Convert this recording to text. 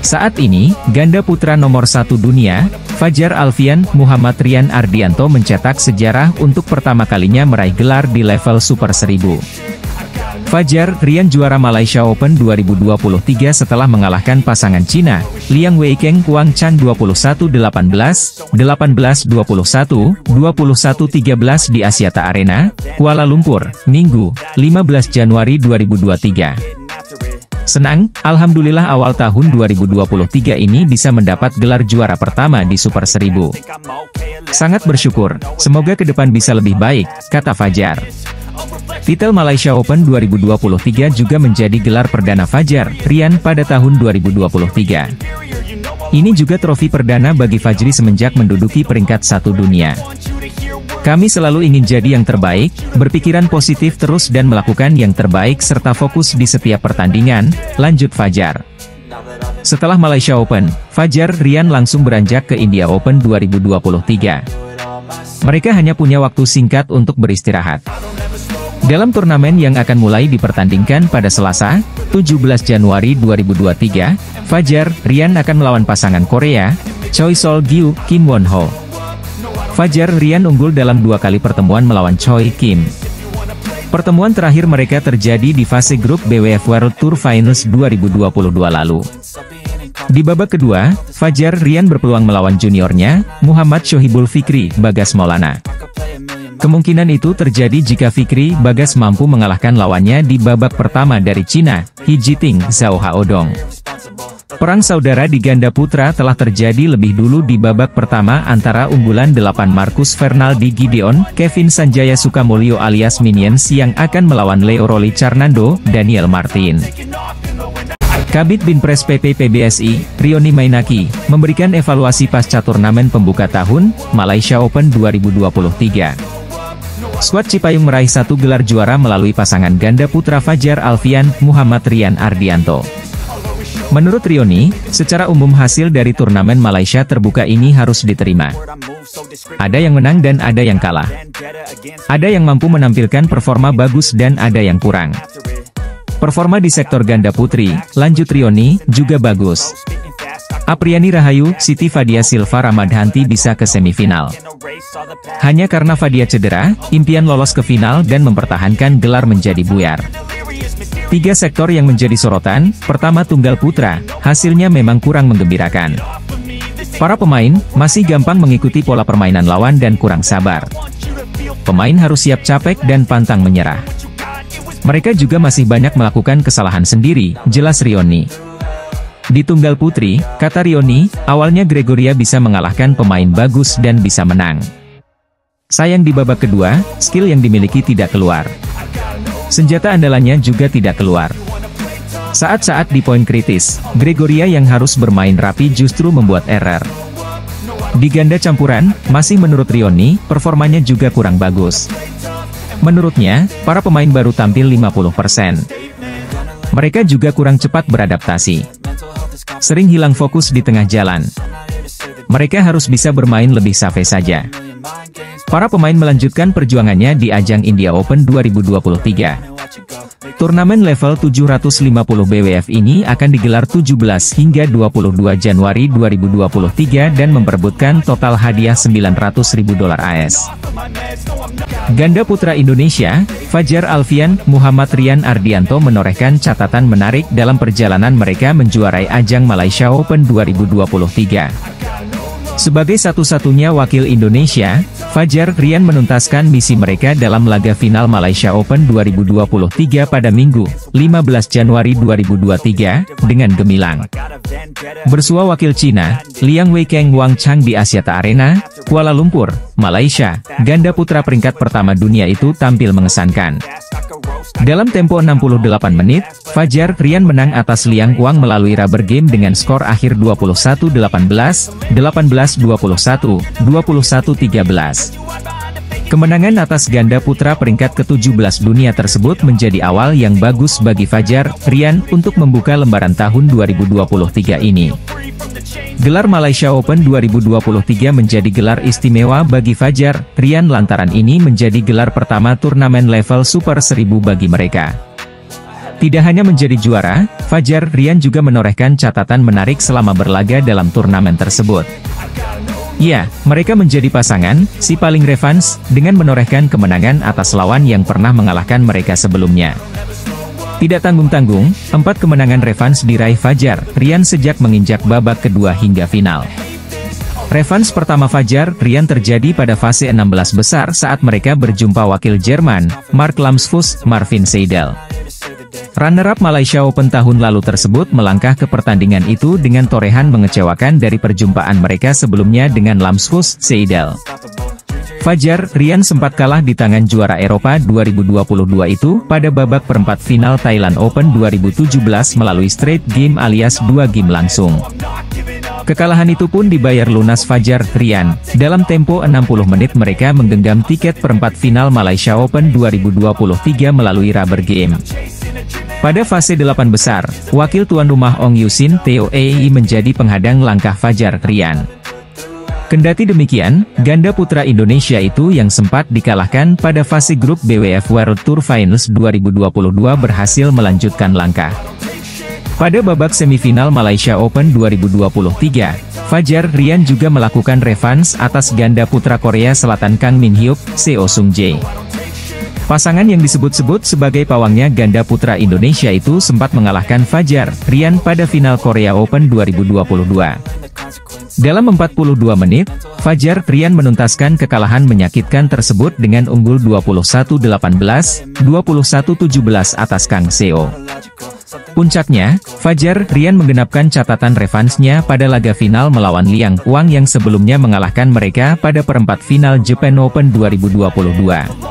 Saat ini, ganda putra nomor 1 dunia, Fajar Alfian Muhammad Rian Ardianto mencetak sejarah untuk pertama kalinya meraih gelar di level Super 1000. Fajar Rian juara Malaysia Open 2023 setelah mengalahkan pasangan Cina, Liang Weikeng Huang Chan 21-18, 18-21, 21-13 di Axiata Arena, Kuala Lumpur, Minggu, 15 Januari 2023. Senang, alhamdulillah awal tahun 2023 ini bisa mendapat gelar juara pertama di Super 1000. Sangat bersyukur, semoga ke depan bisa lebih baik, kata Fajar. Titel Malaysia Open 2023 juga menjadi gelar perdana Fajar Rian pada tahun 2023. Ini juga trofi perdana bagi Fajri semenjak menduduki peringkat 1 dunia. Kami selalu ingin jadi yang terbaik, berpikiran positif terus dan melakukan yang terbaik serta fokus di setiap pertandingan, lanjut Fajar. Setelah Malaysia Open, Fajar Rian langsung beranjak ke India Open 2023. Mereka hanya punya waktu singkat untuk beristirahat. Dalam turnamen yang akan mulai dipertandingkan pada Selasa, 17 Januari 2023, Fajar Rian akan melawan pasangan Korea, Choi Sol-gyu, Kim Won-ho. Fajar Rian unggul dalam 2 kali pertemuan melawan Choi Kim. Pertemuan terakhir mereka terjadi di fase grup BWF World Tour Finals 2022 lalu. Di babak kedua, Fajar Rian berpeluang melawan juniornya, Muhammad Shohibul Fikri Bagas Maulana. Kemungkinan itu terjadi jika Fikri Bagas mampu mengalahkan lawannya di babak pertama dari Cina, He Jiting Zhao Haodong. Perang saudara di ganda putra telah terjadi lebih dulu di babak pertama antara unggulan 8 Marcus Fernaldi Gideon, Kevin Sanjaya Sukamulyo alias Minions yang akan melawan Leo Rolly Carnando, Daniel Martin. Kabid Binpres PP PBSI, Rioni Mainaki, memberikan evaluasi pasca turnamen pembuka tahun, Malaysia Open 2023. Skuad Cipayung meraih 1 gelar juara melalui pasangan ganda putra Fajar Alfian Muhammad Rian Ardianto. Menurut Rioni, secara umum hasil dari turnamen Malaysia terbuka ini harus diterima. Ada yang menang dan ada yang kalah. Ada yang mampu menampilkan performa bagus dan ada yang kurang. Performa di sektor ganda putri, lanjut Rioni, juga bagus. Apriani Rahayu, Siti Fadia Silva Ramadhanti bisa ke semifinal. Hanya karena Fadia cedera, impian lolos ke final dan mempertahankan gelar menjadi buyar. 3 sektor yang menjadi sorotan, pertama tunggal putra, hasilnya memang kurang menggembirakan. Para pemain, masih gampang mengikuti pola permainan lawan dan kurang sabar. Pemain harus siap capek dan pantang menyerah. Mereka juga masih banyak melakukan kesalahan sendiri, jelas Rioni. Di tunggal putri, kata Rioni, awalnya Gregoria bisa mengalahkan pemain bagus dan bisa menang. Sayang di babak kedua, skill yang dimiliki tidak keluar. Senjata andalannya juga tidak keluar. Saat-saat di poin kritis, Gregoria yang harus bermain rapi justru membuat error. Di ganda campuran, masih menurut Rioni, performanya juga kurang bagus. Menurutnya, para pemain baru tampil 50%. Mereka juga kurang cepat beradaptasi. Sering hilang fokus di tengah jalan. Mereka harus bisa bermain lebih safe saja. Para pemain melanjutkan perjuangannya di ajang India Open 2023. Turnamen level 750 BWF ini akan digelar 17 hingga 22 Januari 2023 dan memperebutkan total hadiah $900.000 AS. Ganda putra Indonesia, Fajar Alfian Muhammad Rian Ardianto menorehkan catatan menarik dalam perjalanan mereka menjuarai ajang Malaysia Open 2023. Sebagai satu-satunya wakil Indonesia, Fajar Rian menuntaskan misi mereka dalam laga final Malaysia Open 2023 pada Minggu, 15 Januari 2023, dengan gemilang. Bersua wakil Cina, Liang Weikeng Huang Chan di Axiata Arena, Kuala Lumpur, Malaysia, ganda putra peringkat pertama dunia itu tampil mengesankan. Dalam tempo 68 menit, Fajar Rian menang atas Liang Huang melalui rubber game dengan skor akhir 21-18, 18-21, 21-13. Kemenangan atas ganda putra peringkat ke-17 dunia tersebut menjadi awal yang bagus bagi Fajar Rian untuk membuka lembaran tahun 2023 ini. Gelar Malaysia Open 2023 menjadi gelar istimewa bagi Fajar Rian lantaran ini menjadi gelar pertama turnamen level Super 1000 bagi mereka. Tidak hanya menjadi juara, Fajar Rian juga menorehkan catatan menarik selama berlaga dalam turnamen tersebut. Ya, mereka menjadi pasangan, si paling revans, dengan menorehkan kemenangan atas lawan yang pernah mengalahkan mereka sebelumnya. Tidak tanggung-tanggung, 4 kemenangan revans diraih Fajar Rian sejak menginjak babak kedua hingga final. Revans pertama Fajar Rian terjadi pada fase 16 besar saat mereka berjumpa wakil Jerman, Mark Lamsfuss, Marvin Seidel. Runner-up Malaysia Open tahun lalu tersebut melangkah ke pertandingan itu dengan torehan mengecewakan dari perjumpaan mereka sebelumnya dengan Lamsfuss, Seidel. Fajar Rian sempat kalah di tangan juara Eropa 2022 itu pada babak perempat final Thailand Open 2017 melalui straight game alias 2 game langsung. Kekalahan itu pun dibayar lunas Fajar Rian. Dalam tempo 60 menit mereka menggenggam tiket perempat final Malaysia Open 2023 melalui rubber game. Pada fase 8 besar, wakil tuan rumah Ong Yusin TOEI menjadi penghadang langkah Fajar Rian. Kendati demikian, ganda putra Indonesia itu yang sempat dikalahkan pada fase grup BWF World Tour Finals 2022 berhasil melanjutkan langkah. Pada babak semifinal Malaysia Open 2023, Fajar Rian juga melakukan revans atas ganda putra Korea Selatan Kang Min Hyuk, Seo Sung Jae. Pasangan yang disebut-sebut sebagai pawangnya ganda putra Indonesia itu sempat mengalahkan Fajar Rian pada final Korea Open 2022. Dalam 42 menit, Fajar Rian menuntaskan kekalahan menyakitkan tersebut dengan unggul 21-18, 21-17 atas Kang Seo. Puncaknya, Fajar Rian menggenapkan catatan revansnya pada laga final melawan Liang Wang yang sebelumnya mengalahkan mereka pada perempat final Japan Open 2022.